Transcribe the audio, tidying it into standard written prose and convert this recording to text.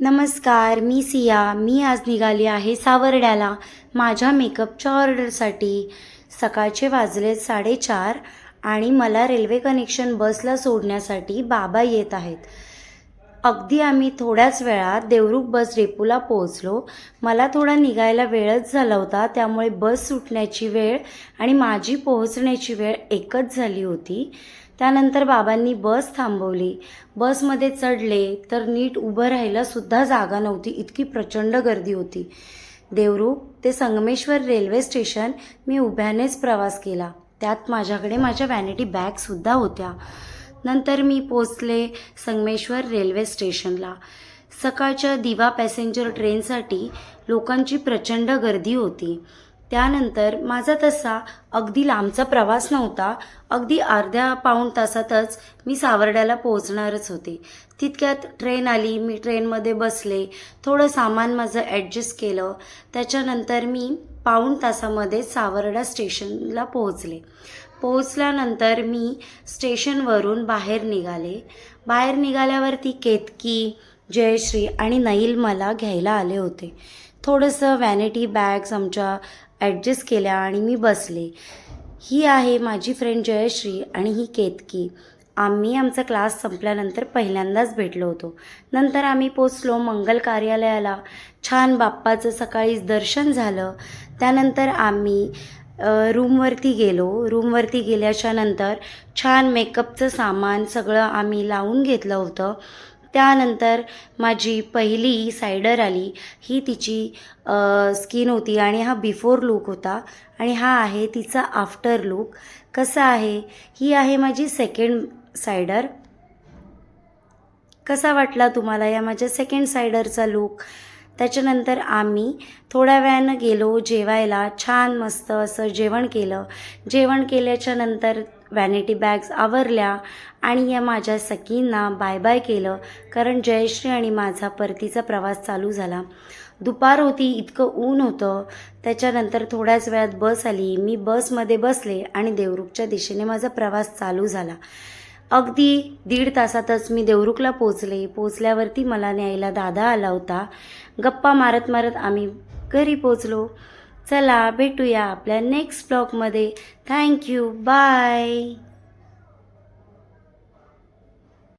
नमस्कार, मी सिया. मी आज निघाली आहे सावर्ड्याला माझ्या मेकअपच्या ऑर्डरसाठी. सकाळचे वाजले 4:30 आणि मला रेल्वे कनेक्शन बसला सोडण्यासाठी बाबा येत आहेत. अगदी आम्ही थोड्याच वेळात देवरुख बस डेपोला पोहोचलो. मला थोडा निघायला वेळच झाला होता, त्यामुळे बस सुटण्याची वेळ आणि माझी पोहोचण्याची वेळ एकच झाली होती. त्यानंतर बाबांनी बस थांबवली. बसमध्ये चढले तर नीट उभं राहायला सुद्धा जागा नव्हती, इतकी प्रचंड गर्दी होती. देवरुख ते संगमेश्वर रेल्वे स्टेशन मी उभ्यानेच प्रवास केला. त्यात माझ्याकडे माझ्या वॅनिटी बॅगसुद्धा होत्या. नंतर मी पोचले संगमेश्वर रेल्वे स्टेशनला. सकाळच्या दिवा पॅसेंजर ट्रेनसाठी लोकांची प्रचंड गर्दी होती. त्यानंतर माझा तसा अगदी लांबचा प्रवास नव्हता. अगदी अर्ध्या पाऊण तासातच मी सावर्ड्याला पोहोचणारच होते. तितक्यात ट्रेन आली. मी ट्रेनमध्ये बसले. थोडं सामान माझं ॲडजस्ट केलं. त्याच्यानंतर मी पाऊण तासामध्ये सावर्डा स्टेशनला पोहोचल्यानंतर मी स्टेशनवरून बाहेर निघाले. बाहेर निघाल्यावरती केतकी, जयश्री आणि नईल मला घ्यायला आले होते. थोडंसं वॅनिटी बॅग्स आमच्या ॲडजस्ट केल्या आणि मी बसले. ही आहे माझी फ्रेंड जयश्री आणि ही केतकी. आम्ही आमचा क्लास संपल्यानंतर पहिल्यांदाच भेटलो होतो. नंतर आम्ही पोचलो मंगल कार्यालयाला. छान बाप्पाचं सकाळीच दर्शन झालं. त्यानंतर आम्ही रूमवरती गेलो. रूमवरती गेल्याच्या नंतर छान मेकअपचं सामान सगळं आम्ही लावून घेतलं होतं. त्यानंतर माझी पहिली सायडर आली. ही तिची स्किन होती आणि हा बिफोर लूक होता आणि हा आहे तिचा आफ्टर लूक. कसा आहे? ही आहे माझी सेकंड सायडर. कसा वाटला तुम्हाला या माझ्या सेकंड सायडरचा लूक? त्याच्यानंतर आम्ही थोड्या वेळानं गेलो जेवायला. छान मस्त असं जेवण केलं. जेवण केल्याच्या नंतर वॅनिटी बॅग्स आवरल्या आणि या माझ्या सखींना बाय बाय केलं, कारण जयश्री आणि माझा परतीचा प्रवास चालू झाला. दुपार होती, इतकं ऊन होतं. त्याच्यानंतर थोड्याच वेळात बस आली. मी बसमध्ये बसले आणि देवरुखच्या दिशेने माझा प्रवास चालू झाला. अगदी 1.5 तासातच मी देवरुखला पोचले. पोचल्यावरती मला न्यायला दादा आला होता. गप्पा मारत मारत आम्ही घरी पोचलो. चला भेटूया आपल्या नेक्स्ट ब्लॉगमध्ये. थँक्यू. बाय.